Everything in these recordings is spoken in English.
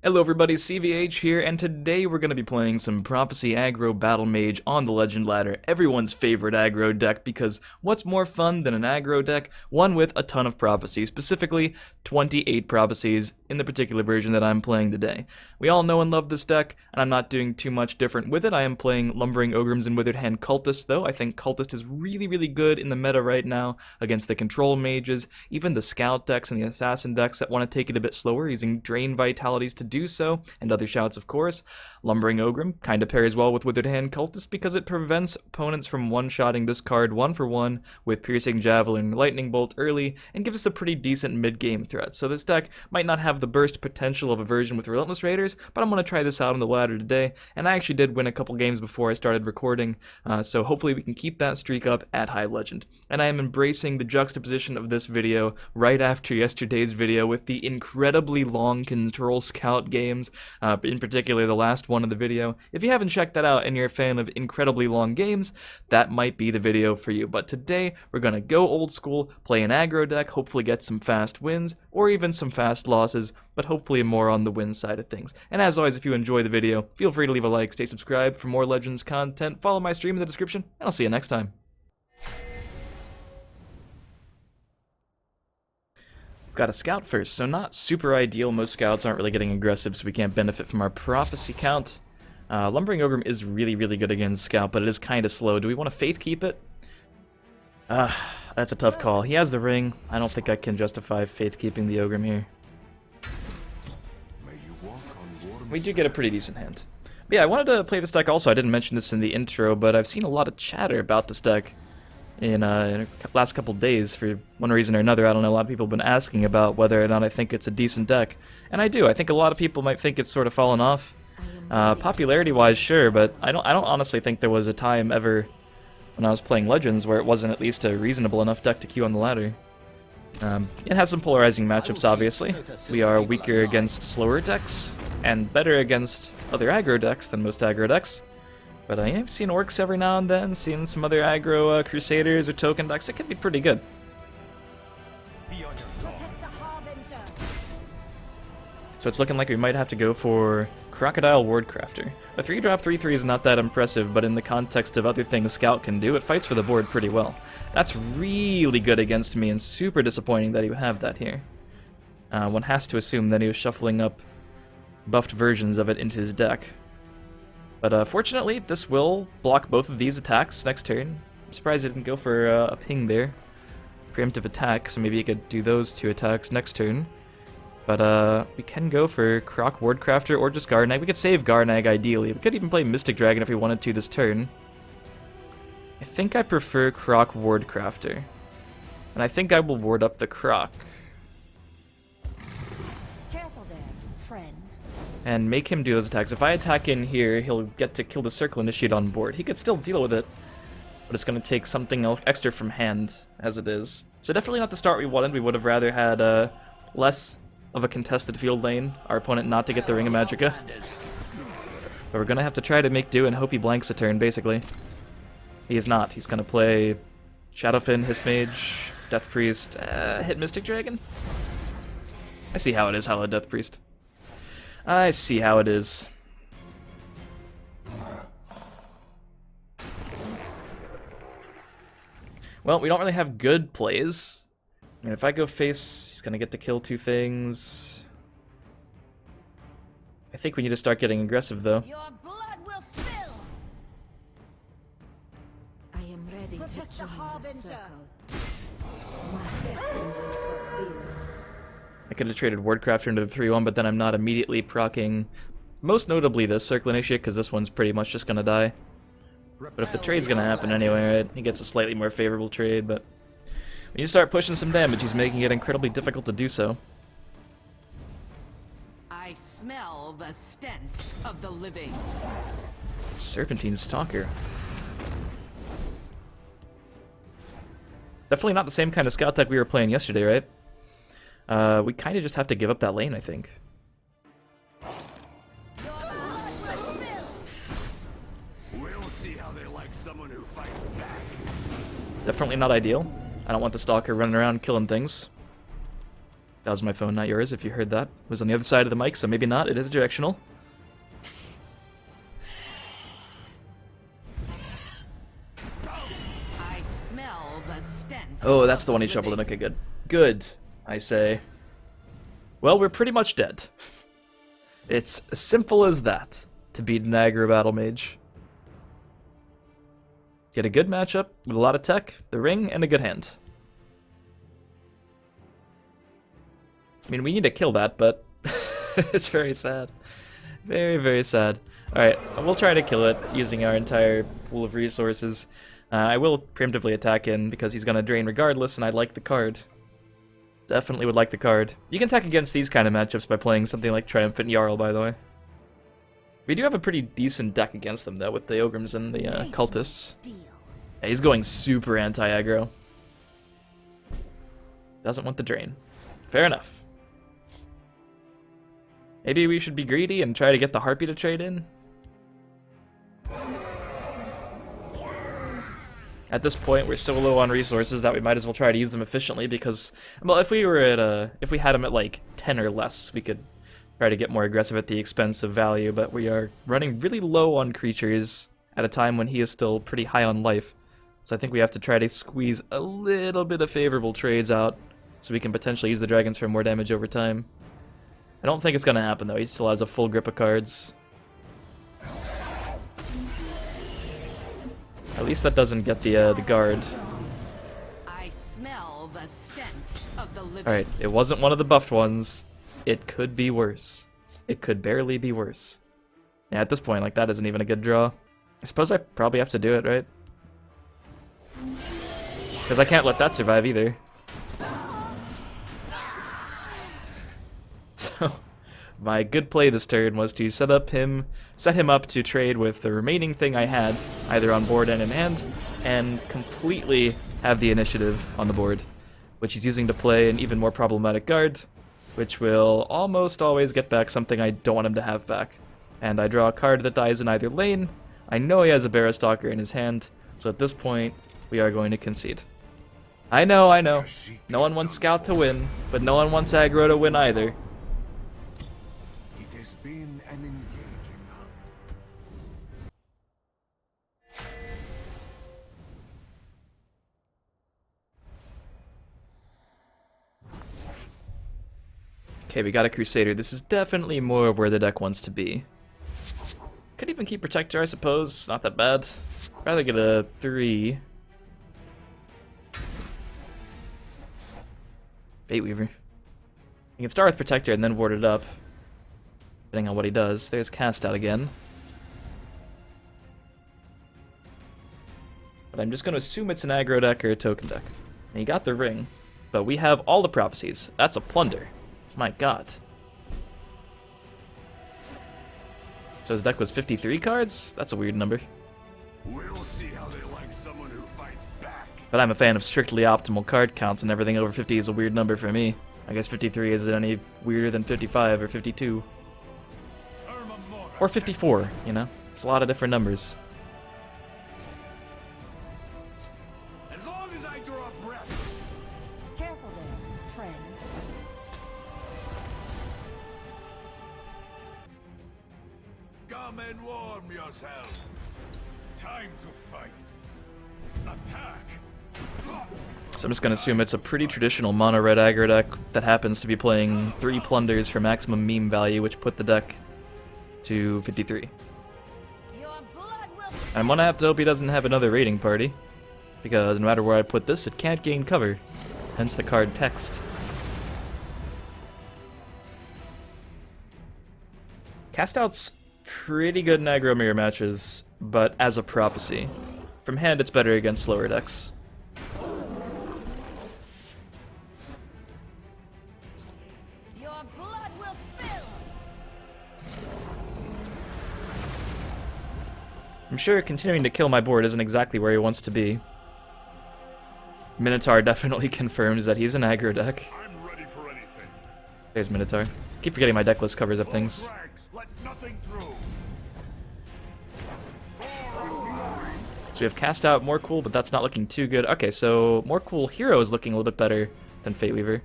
Hello everybody, CVH here, and today we're going to be playing some Prophecy Aggro Battlemage on the Legend Ladder, everyone's favorite aggro deck, because what's more fun than an aggro deck? One with a ton of prophecies, specifically 28 prophecies in the particular version that I'm playing today. We all know and love this deck, and I'm not doing too much different with it. I am playing Lumbering Ogrims and Withered Hand Cultists, though. I think Cultist is really good in the meta right now against the Control Mages, even the Scout decks and the Assassin decks that want to take it a bit slower, using Drain Vitalities to do so, and other shouts of course. Lumbering Ogrim kinda pairs well with Withered Hand Cultist because it prevents opponents from one-shotting this card 1-for-1 with Piercing Javelin, Lightning Bolt early, and gives us a pretty decent mid-game threat. So this deck might not have the burst potential of a version with Relentless Raiders, but I'm going to try this out on the ladder today, and I actually did win a couple games before I started recording, so hopefully we can keep that streak up at High Legend. And I am embracing the juxtaposition of this video right after yesterday's video with the incredibly long Control Scout games, in particular the last one of the video. If you haven't checked that out and you're a fan of incredibly long games, that might be the video for you. But today we're gonna go old school, play an aggro deck, hopefully get some fast wins or even some fast losses, but hopefully more on the win side of things. And as always, if you enjoy the video, feel free to leave a like, stay subscribed for more Legends content, follow my stream in the description, and I'll see you next time. Got a scout first, so not super ideal. Most scouts aren't really getting aggressive, so we can't benefit from our prophecy count. Lumbering Ogrim is really good against scout, but it is kind of slow. Do we want to faith keep it? That's a tough call. He has the ring. I don't think I can justify faith keeping the Ogrim here. We do get a pretty decent hand. But yeah, I wanted to play this deck also. I didn't mention this in the intro, but I've seen a lot of chatter about this deck in the last couple days for one reason or another. I don't know, a lot of people have been asking about whether or not I think it's a decent deck, and I do. I think a lot of people might think it's sort of fallen off, popularity wise, sure, but I don't honestly think there was a time ever when I was playing Legends where it wasn't at least a reasonable enough deck to queue on the ladder. It has some polarizing matchups, obviously. We are weaker against slower decks and better against other aggro decks than most aggro decks. But I've seen orcs every now and then, seen some other aggro crusaders or token decks. It can be pretty good. So it's looking like we might have to go for Crocodile Wardcrafter. A 3-drop 3/3 is not that impressive, but in the context of other things Scout can do, it fights for the board pretty well. That's really good against me and super disappointing that he would have that here. One has to assume that he was shuffling up buffed versions of it into his deck. But fortunately, this will block both of these attacks next turn. I'm surprised I didn't go for a ping there. Preemptive attack, so maybe he could do those 2 attacks next turn. But we can go for Croc Wardcrafter or just Garnag. We could save Garnag ideally. We could even play Mystic Dragon if we wanted to this turn. I think I prefer Croc Wardcrafter. And I think I will ward up the Croc. Careful there, friend. And make him do those attacks. If I attack in here, he'll get to kill the Circle Initiate on board. He could still deal with it, but it's going to take something extra from hand, as it is. So definitely not the start we wanted. We would have rather had less of a contested field lane, our opponent not to get the Ring of Magicka. But we're going to have to try to make do and hope he blanks a turn, basically. He is not. He's going to play Shadowfin, Hissmage, Death Priest, hit Mystic Dragon? I see how it is, Hello Death Priest. I see how it is. Well, we don't really have good plays. I mean, if I go face, he's gonna get to kill 2 things. I think we need to start getting aggressive, though. Your blood will spill. I am ready to join the Harbinger. I could have traded Wardcrafter into the 3-1, but then I'm not immediately proccing, most notably this Circle Initiate, because this one's pretty much just gonna die. But if the trade's gonna happen anyway, right? He gets a slightly more favorable trade, but when you start pushing some damage, he's making it incredibly difficult to do so. I smell the stench of the living. Serpentine Stalker. Definitely not the same kind of scout deck we were playing yesterday, right? We kind of just have to give up that lane, I think. We'll see how they like someone who fights back. Definitely not ideal. I don't want the Stalker running around killing things. That was my phone, not yours, if you heard that. It was on the other side of the mic, so maybe not. It is directional. I smell the stench. Oh, that's of the one he living. shuffled in. Okay, good. Good, I say. Well, we're pretty much dead. It's as simple as that to beat an Aggro Battlemage. Get a good matchup with a lot of tech, the ring, and a good hand. I mean, we need to kill that, but it's very sad. Very, very sad. Alright, we'll try to kill it using our entire pool of resources. I will preemptively attack him because he's going to drain regardless, and I like the card. Definitely would like the card. You can attack against these kind of matchups by playing something like Triumphant Jarl, by the way. We do have a pretty decent deck against them, though, with the Ogrims and the Cultists. Yeah, he's going super anti-aggro. Doesn't want the drain. Fair enough. Maybe we should be greedy and try to get the Harpy to trade in? At this point, we're so low on resources that we might as well try to use them efficiently because, well, if we were at if we had them at like 10 or less, we could try to get more aggressive at the expense of value, but we are running really low on creatures at a time when he is still pretty high on life. So I think we have to try to squeeze a little bit of favorable trades out so we can potentially use the dragons for more damage over time. I don't think it's going to happen, though. He still has a full grip of cards. At least that doesn't get the guard. I smell the stench of the living. Alright, it wasn't one of the buffed ones. It could be worse. It could barely be worse. Yeah, at this point, like, that isn't even a good draw. I suppose I probably have to do it, right? Because I can't let that survive either. So, my good play this turn was to set him up to trade with the remaining thing I had, either on board and in hand, and completely have the initiative on the board, which he's using to play an even more problematic guard, which will almost always get back something I don't want him to have back. And I draw a card that dies in either lane. I know he has a Barrowstalker in his hand, so at this point, we are going to concede. I know. No one wants Scout to win, but no one wants Aggro to win either. It has been an engaging hunt. Okay, we got a Crusader. This is definitely more of where the deck wants to be. Could even keep Protector, I suppose. Not that bad. Rather get a 3. Fateweaver. You can start with Protector and then ward it up, depending on what he does. There's Cast Out again. But I'm just going to assume it's an aggro deck or a token deck. And he got the ring, but we have all the prophecies. That's a plunder. My god. So his deck was 53 cards? That's a weird number. We'll see how they like someone who fights back. But I'm a fan of strictly optimal card counts, and everything over 50 is a weird number for me. I guess 53 isn't any weirder than 55 or 52. Or 54, you know? It's a lot of different numbers. As long as I draw breath. Careful there, friend. Come and warm yourself. Time to fight. Attack. So I'm just gonna assume it's a pretty traditional mono-red aggro deck that happens to be playing 3 plunders for maximum meme value, which put the deck to 53. Your blood will I'm gonna have to hope he doesn't have another raiding party, because no matter where I put this, it can't gain cover, hence the card text. Cast Out's pretty good in aggro mirror matches, but as a prophecy. From hand, it's better against slower decks. Your blood will spill. I'm sure continuing to kill my board isn't exactly where he wants to be. Minotaur definitely confirms that he's an aggro deck. I'm ready for anything. There's Minotaur. Keep forgetting my deck list covers up things. Ranks, let nothing through. So we have Cast Out, more cool, but that's not looking too good. Okay, so more cool hero is looking a little bit better than Fateweaver.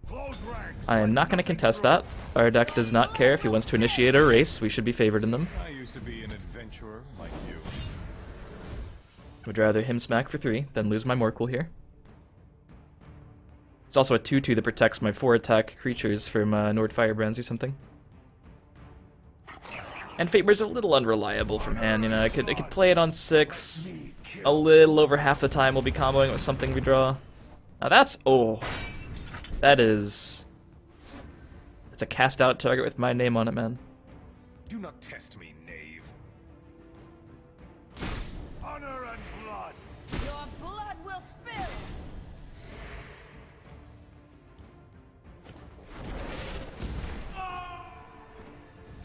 Close ranks. I am not going to contest that. Our deck does not care if he wants to initiate a race. We should be favored in them. I used to be an adventurer like you. Would rather him smack for 3 than lose my Morkul here. It's also a 2/2 that protects my 4-attack creatures from Nord Firebrands or something. And Faber's a little unreliable from hand, you know. I could play it on 6. A little over half the time we'll be comboing with something we draw. Now that's... oh. That is... it's a cast out target with my name on it, man. Do not test me, knave. Honor and blood. Your blood will spill.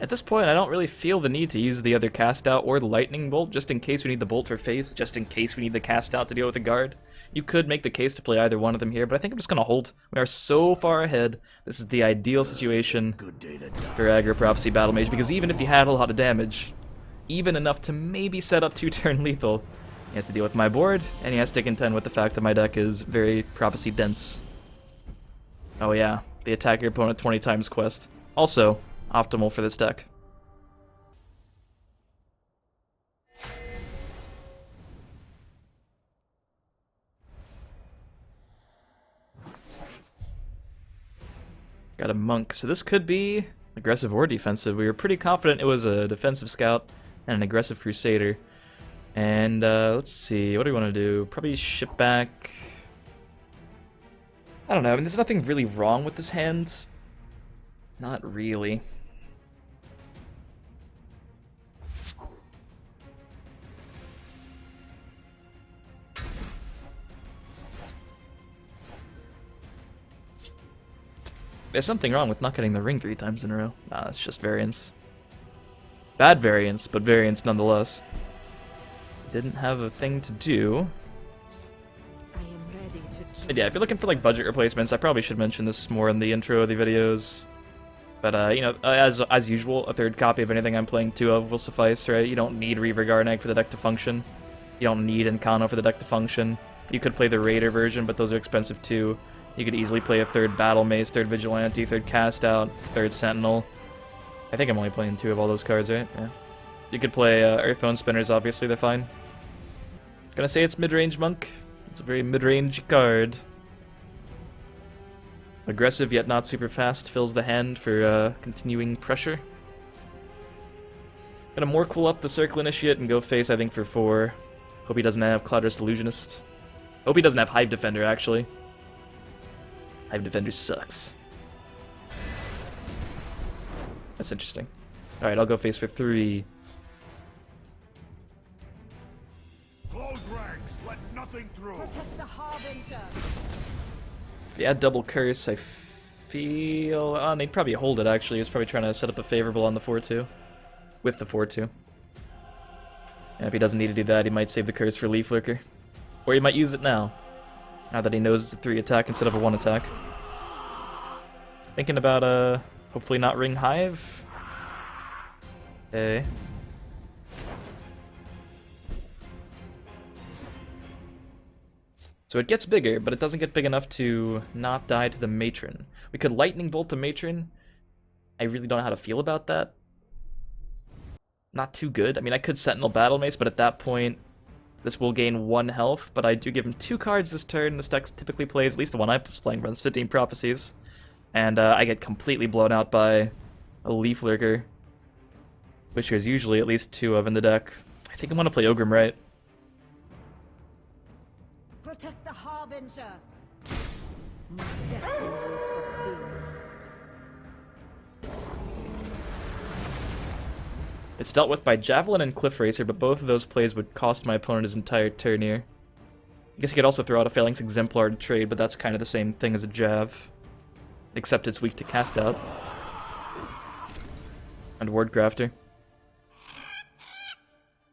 At this point, I don't really feel the need to use the other cast out or the lightning bolt, just in case we need the bolt for face, just in case we need the cast out to deal with the guard. You could make the case to play either one of them here, but I think I'm just gonna hold. We are so far ahead. This is the ideal situation for Aggro Prophecy Battlemage, because even if he had a lot of damage, even enough to maybe set up 2-turn lethal, he has to deal with my board, and he has to contend with the fact that my deck is very prophecy dense. Oh yeah, the attack your opponent 20 times quest. Also, optimal for this deck. Got a monk, so this could be aggressive or defensive. We were pretty confident it was a defensive scout and an aggressive crusader. And let's see, what do we want to do? Probably ship back. I don't know, I mean, there's nothing really wrong with this hand. Not really. There's something wrong with not getting the ring 3 times in a row. Nah, it's just variance. Bad variance, but variance nonetheless. Didn't have a thing to do. I am ready to But yeah, if you're looking for like budget replacements, I probably should mention this more in the intro of the videos. But you know, as usual, a 3rd copy of anything I'm playing 2 of will suffice, right? You don't need Reaver Garnag for the deck to function. You don't need Encano for the deck to function. You could play the Raider version, but those are expensive too. You could easily play a 3rd Battle Maze, 3rd Vigilante, 3rd Cast Out, 3rd Sentinel. I think I'm only playing 2 of all those cards, right? Yeah. You could play Earthbone Spinners, obviously, they're fine. Gonna say it's mid-range Monk. It's a very mid-range card. Aggressive yet not super fast, fills the hand for continuing pressure. Gonna more cool up the Circle Initiate and go face, I think, for 4. Hope he doesn't have Cloudrest Illusionist. Hope he doesn't have Hive Defender, actually. Hive Defender sucks. That's interesting. Alright, I'll go face for 3. Close ranks. Let nothing through. protect the Harbinger. If he had double curse, I feel... oh, and he'd probably hold it, actually. He was probably trying to set up a favorable on the 4-2. With the 4-2. And if he doesn't need to do that, he might save the curse for Leaf Lurker. Or he might use it now. Now that he knows it's a 3 attack instead of a 1 attack. Thinking about, hopefully not Ring Hive. Okay. So it gets bigger, but it doesn't get big enough to not die to the Matron. We could Lightning Bolt the Matron. I really don't know how to feel about that. Not too good. I mean, I could Sentinel Battle Mace, but at that point, this will gain 1 health, but I do give him 2 cards this turn. This deck typically plays, at least the one I was playing runs 15 Prophecies. And I get completely blown out by a Leaf Lurker, which there's usually at least 2 of in the deck. I think I'm going to play Ogrim Right. Protect the Harbinger. My destiny is fulfilled. It's dealt with by Javelin and Cliff Racer, but both of those plays would cost my opponent his entire turn here. I guess he could also throw out a Phalanx Exemplar to trade, but that's kind of the same thing as a Jav. Except it's weak to Cast Out. And Wardcrafter.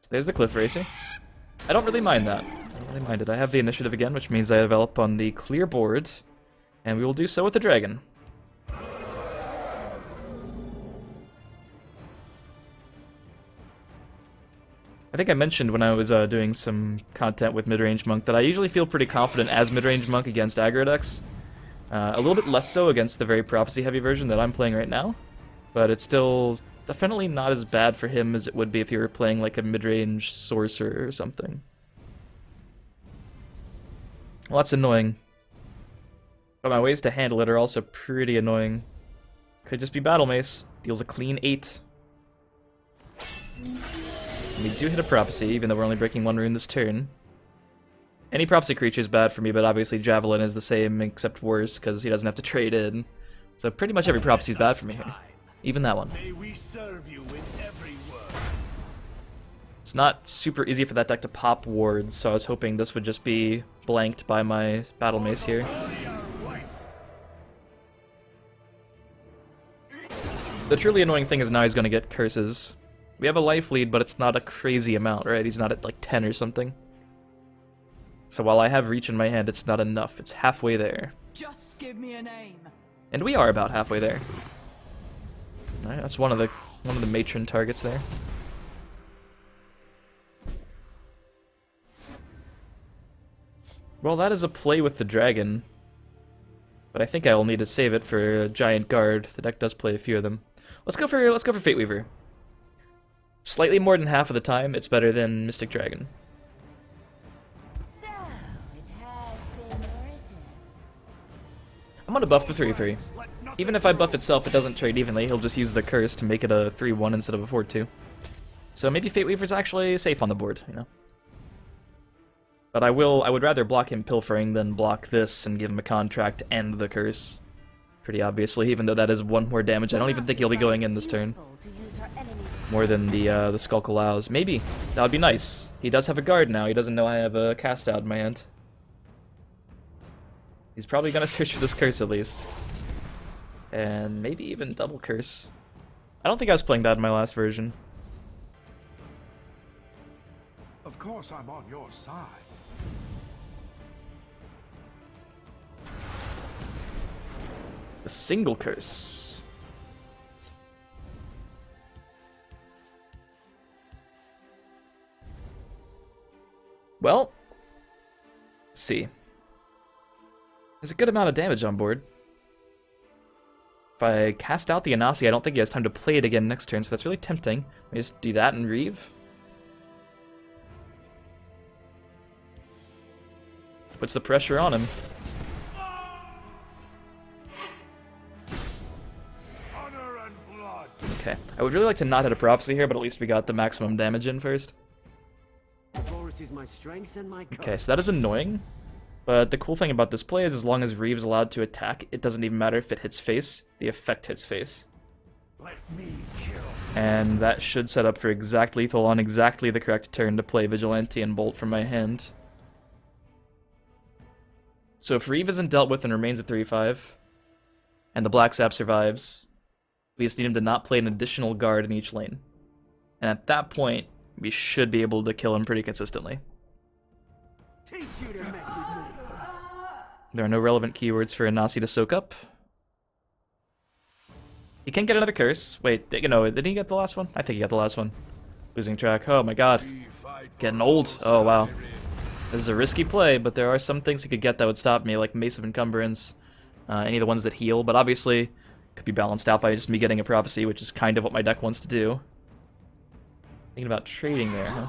There's the Cliff Racer. I don't really mind that. I don't really mind it. I have the initiative again, which means I develop on the clear board. And we will do so with the dragon. I think I mentioned when I was doing some content with Midrange Monk that I usually feel pretty confident as Midrange Monk against aggro decks. A little bit less so against the very prophecy-heavy version that I'm playing right now, but it's still definitely not as bad for him as it would be if you were playing like a mid-range sorcerer or something. Well, that's annoying. But my ways to handle it are also pretty annoying. Could just be Battle Mace. Deals a clean 8. And we do hit a prophecy, even though we're only breaking 1 rune this turn. Any prophecy creature is bad for me, but obviously Javelin is the same, except worse, because he doesn't have to trade in. So pretty much every prophecy is bad for me here. Even that one. May we serve you with every word. It's not super easy for that deck to pop wards, so I was hoping this would just be blanked by my Battle Mace here. The truly annoying thing is now he's going to get curses. We have a life lead, but it's not a crazy amount, right? He's not at like 10 or something. So while I have reach in my hand, it's not enough. It's halfway there. Just give me a name. And we are about halfway there. Alright, that's one of the matron targets there. Well, that is a play with the dragon. But I think I will need to save it for a giant guard. The deck does play a few of them. Let's go for Fate Weaver. Slightly more than half of the time, it's better than Mystic Dragon. So, it has been written. I'm gonna buff the 3/3. Even if I buff itself, it doesn't trade evenly. He'll just use the curse to make it a 3/1 instead of a 4/2. So maybe Fate Weaver's actually safe on the board, you know. But I would rather block him pilfering than block this and give him a contract and the curse. Pretty obviously, even though that is 1 more damage. I don't even think he'll be going in this turn. More than the Skulk allows. Maybe. That would be nice. He does have a guard now. He doesn't know I have a cast out in my hand. He's probably gonna search for this curse at least. And maybe even double curse. I don't think I was playing that in my last version. Of course I'm on your side. A single curse. Well, let's see. There's a good amount of damage on board. If I cast out the Anasi, I don't think he has time to play it again next turn, so that's really tempting. Let me just do that and Reeve. Puts the pressure on him. Honor and blood. Okay. I would really like to not hit a prophecy here, but at least we got the maximum damage in first. Force is my strength and my Okay, so that is annoying. But the cool thing about this play is as long as Reeve's allowed to attack, it doesn't even matter if it hits face. The effect hits face. Let me kill. And that should set up for exact lethal on exactly the correct turn to play Vigilante and Bolt from my hand. So if Reeve isn't dealt with and remains at 3/5, and the Black Sap survives, we just need him to not play an additional guard in each lane. And at that point, we should be able to kill him pretty consistently. teach you to mess with me. There are no relevant keywords for Anasi to soak up. He can get another curse. Wait, you know, did he get the last one? I think he got the last one. Losing track. Oh my god. Getting old. Oh wow. This is a risky play, but there are some things he could get that would stop me, like Mace of Encumbrance, any of the ones that heal, but obviously could be balanced out by just me getting a Prophecy, which is kind of what my deck wants to do. Thinking about trading there, huh?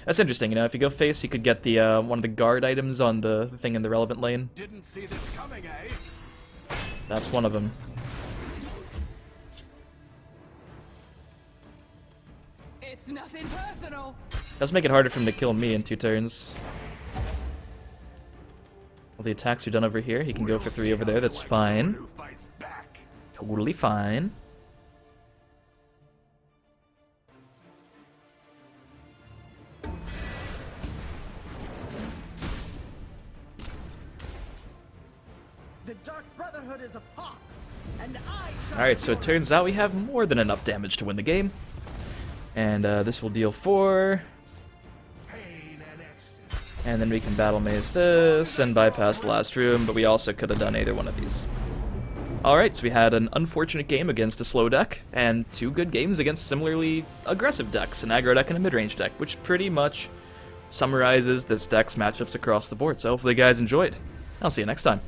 That's interesting, you know, if you go face, you could get the one of the guard items on the thing in the relevant lane. Didn't see this coming, eh? That's one of them. It's nothing personal. Does make it harder for him to kill me in 2 turns. All the attacks are done over here. He can go for 3 over there. That's fine. Who fights back? Totally fine. The Dark Brotherhood is a pox, and I shall. Alright, so it turns out we have more than enough damage to win the game. And this will deal 4. Pain and ecstasy. And then we can battle maze this and bypass the last room, but we also could have done either one of these. Alright, so we had an unfortunate game against a slow deck, and 2 good games against similarly aggressive decks, an aggro deck and a mid-range deck, which pretty much summarizes this deck's matchups across the board. So hopefully you guys enjoyed. I'll see you next time.